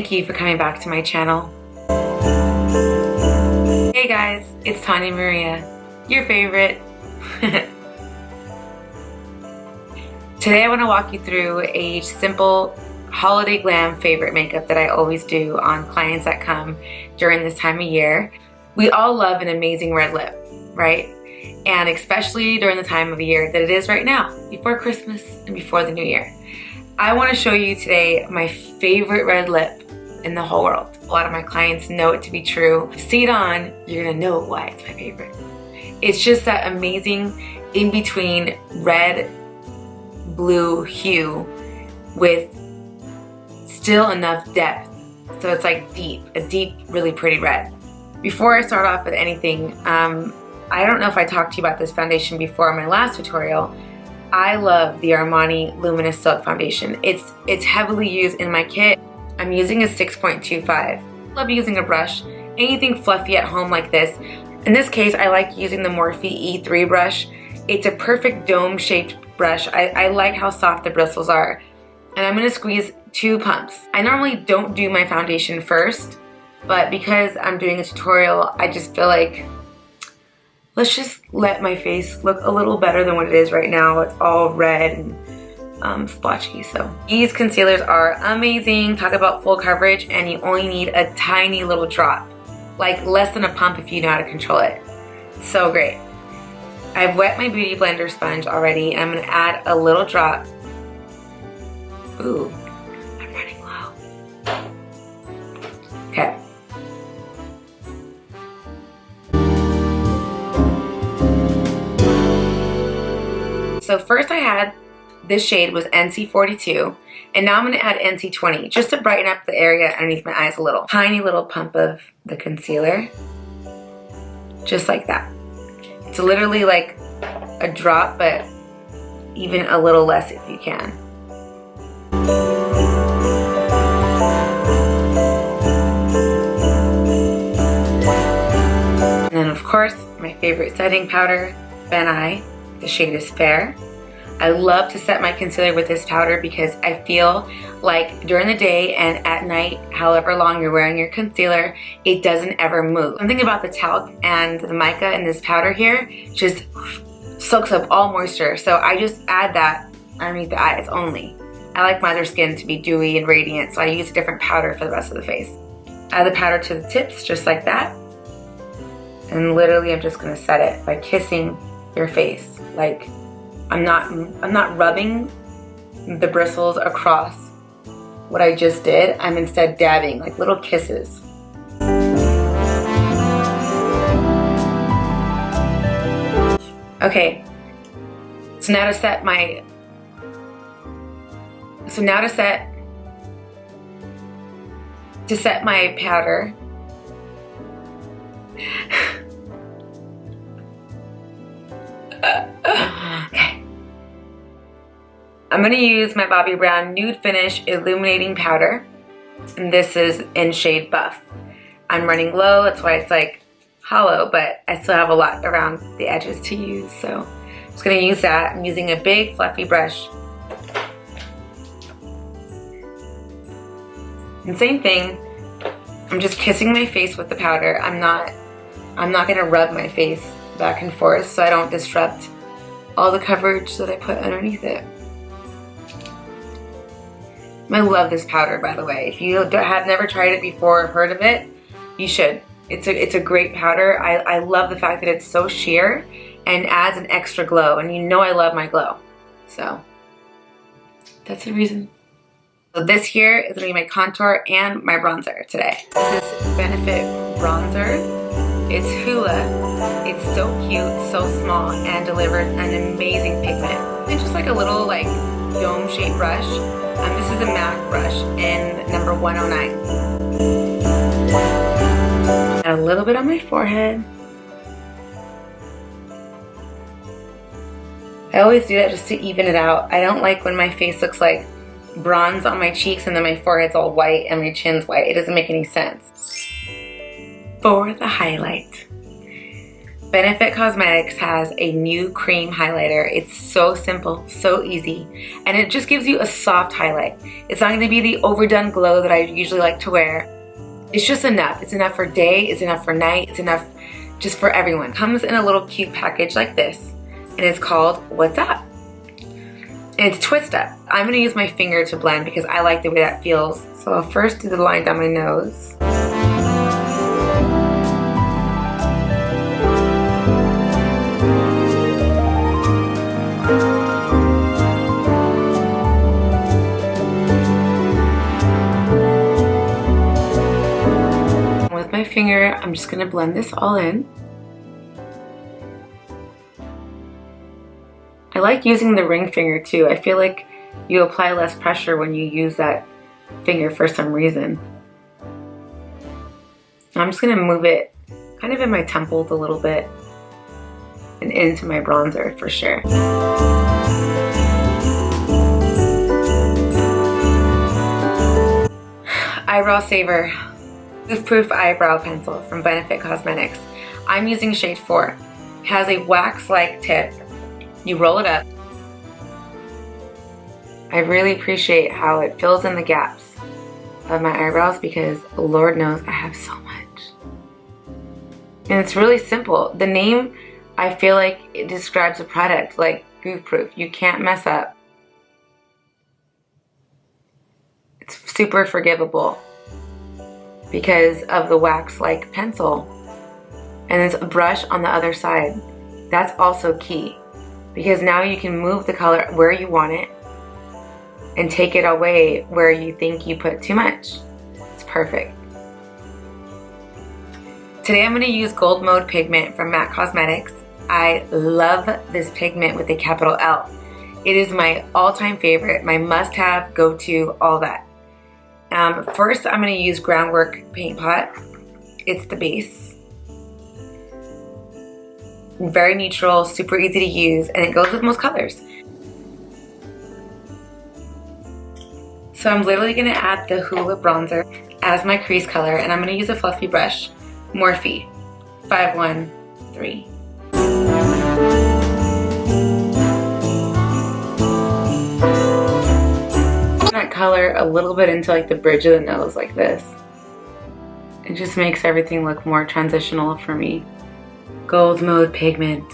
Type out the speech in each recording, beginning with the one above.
Thank you for coming back to my channel. Hey guys, it's Tanya Maria, your favorite. Today I want to walk you through a simple Holiday Glam favorite makeup that I always do on clients that come during this time of year. We all love an amazing red lip, right? And especially during the time of year that it is right now, before Christmas and before the new year. I want to show you today my favorite red lip in the whole world. A lot of my clients know it to be true. See it on, you're gonna know why it's my favorite. It's just that amazing in-between red, blue hue with still enough depth. So it's like a deep, really pretty red. Before I start off with anything, I don't know if I talked to you about this foundation before in my last tutorial. I love the Armani Luminious Silk foundation. It's heavily used in my kit. I'm using a 6.25. Love using a brush, anything fluffy at home like this. In this case, I like using the Morphe E3 brush. It's a perfect dome-shaped brush. I like how soft the bristles are. And I'm gonna squeeze 2 pumps. I normally don't do my foundation first, but because I'm doing a tutorial, I just feel like, let's just let my face look a little better than what it is right now. It's all red and splotchy. So these concealers are amazing. Talk about full coverage, and you only need a tiny little drop, like less than a pump if you know how to control it. So great. I've wet my beauty blender sponge already, and I'm gonna add a little drop. Ooh, I'm running low. Okay. So first I had, this shade was NC42, and now I'm going to add NC20 just to brighten up the area underneath my eyes a little. Tiny little pump of the concealer, just like that. It's literally like a drop, but even a little less if you can. And then of course, my favorite setting powder, M.A.C. The shade is Fair. I love to set my concealer with this powder because I feel like during the day and at night, however long you're wearing your concealer, it doesn't ever move. Something about the talc and the mica in this powder here just soaks up all moisture. So I just add that underneath the eyes only. I like my other skin to be dewy and radiant, so I use a different powder for the rest of the face. Add the powder to the tips just like that. And literally I'm just gonna set it by kissing your face. Like I'm not rubbing the bristles across what I just did. I'm instead dabbing like little kisses. Okay, so now to set my powder. Okay. I'm going to use my Bobbi Brown Nude Finish Illuminating Powder, and this is in shade Buff. I'm running low, that's why it's like hollow, but I still have a lot around the edges to use, so I'm just going to use that. I'm using a big fluffy brush. And same thing, I'm just kissing my face with the powder. I'm not going to rub my face back and forth so I don't disrupt all the coverage that I put underneath it. I love this powder, by the way. If you have never tried it before or heard of it, you should. It's a great powder. I love the fact that it's so sheer and adds an extra glow, and you know I love my glow. So that's the reason. So this here is going to be my contour and my bronzer today. This is Benefit Bronzer. It's Hoola. It's so cute, so small, and delivers an amazing pigment. It's just like a little like dome-shaped brush. This is a M.A.C brush in number 109. Add a little bit on my forehead. I always do that just to even it out. I don't like when my face looks like bronze on my cheeks and then my forehead's all white and my chin's white. It doesn't make any sense. For the highlight, Benefit Cosmetics has a new cream highlighter. It's so simple, so easy, and it just gives you a soft highlight. It's not going to be the overdone glow that I usually like to wear. It's just enough. It's enough for day, it's enough for night, it's enough just for everyone. It comes in a little cute package like this, and it's called What's Up? And it's Twist Up. I'm going to use my finger to blend because I like the way that feels. So I'll first do the line down my nose. With my finger, I'm just going to blend this all in. I like using the ring finger too. I feel like you apply less pressure when you use that finger for some reason. I'm just going to move it kind of in my temples a little bit and into my bronzer for sure. Eyebrow Saver Goof Proof Eyebrow Pencil from Benefit Cosmetics. I'm using shade 4. It has a wax-like tip. You roll it up. I really appreciate how it fills in the gaps of my eyebrows because Lord knows I have so much. And it's really simple. The name, I feel like it describes a product like Goof Proof. You can't mess up. It's super forgivable because of the wax-like pencil. And there's a brush on the other side. That's also key because now you can move the color where you want it and take it away where you think you put too much. It's perfect. Today I'm going to use Gold Mode pigment from M.A.C Cosmetics. I love this pigment with a capital L. It is my all-time favorite, my must-have, go-to, all that. First I'm going to use Groundwork Paint Pot. It's the base. Very neutral, super easy to use, and it goes with most colors. So I'm literally going to add the Hoola bronzer as my crease color, and I'm going to use a fluffy brush, Morphe 513. That color a little bit into like the bridge of the nose like this. It just makes everything look more transitional for me. Gold Mode pigment.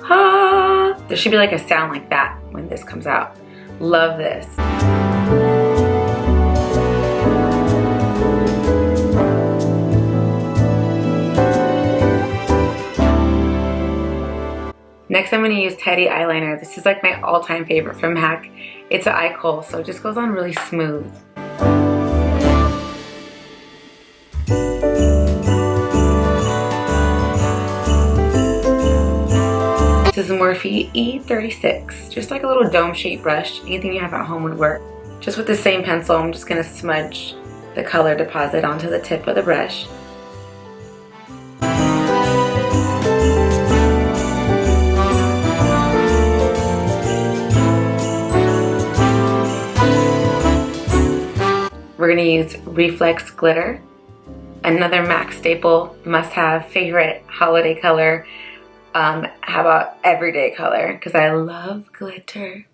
Ah, there should be like a sound like that when this comes out. Love this. Next I'm going to use Teddy eyeliner. This is like my all-time favorite from M.A.C. It's an EyeKohl, so it just goes on really smooth. This is Morphe E36, just like a little dome-shaped brush. Anything you have at home would work. Just with the same pencil, I'm just going to smudge the color deposit onto the tip of the brush. We're going to use Reflex Glitter, another M.A.C staple, must-have, favorite holiday color. How about everyday color? Because I love glitter.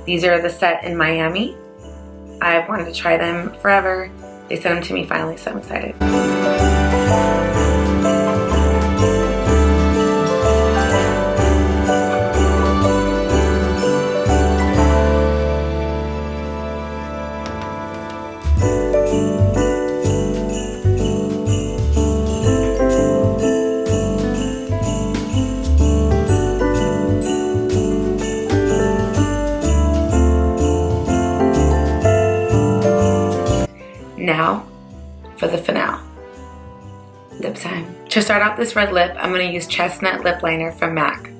These are the set in Miami. I've wanted to try them forever. They sent them to me finally, so I'm excited. Now for the finale, lip time. To start out this red lip, I'm going to use Chestnut lip liner from M.A.C.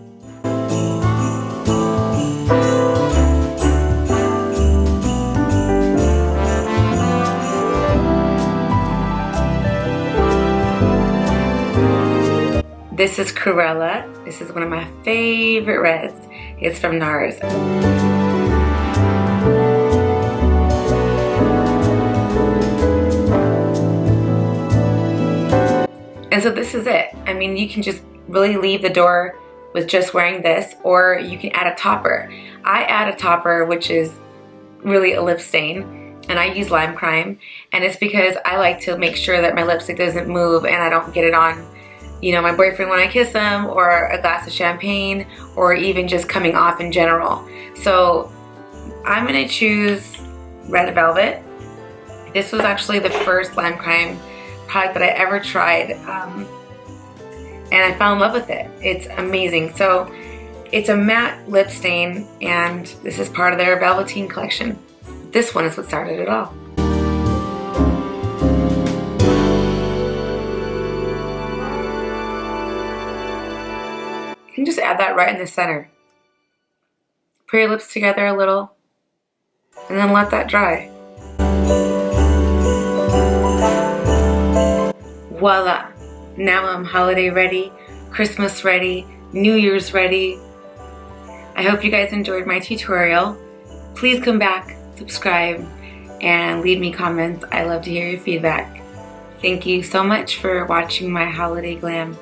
This is Cruella. This is one of my favorite reds. It's from NARS. And so this is it. I mean, you can just really leave the door with just wearing this, or you can add a topper. I add a topper, which is really a lip stain, and I use LimeCrime, and it's because I like to make sure that my lipstick doesn't move and I don't get it on, you know, my boyfriend when I kiss him, or a glass of champagne, or even just coming off in general. So I'm gonna choose Red Velvet. This was actually the first LimeCrime product that I ever tried, and I fell in love with it. It's amazing. So it's a matte lip stain, and this is part of their Velvetine collection. This one is what started it all. You can just add that right in the center. Put your lips together a little, and then let that dry. Voila! Now I'm holiday ready, Christmas ready, New Year's ready. I hope you guys enjoyed my tutorial. Please come back, subscribe, and leave me comments. I love to hear your feedback. Thank you so much for watching my Holiday Glam.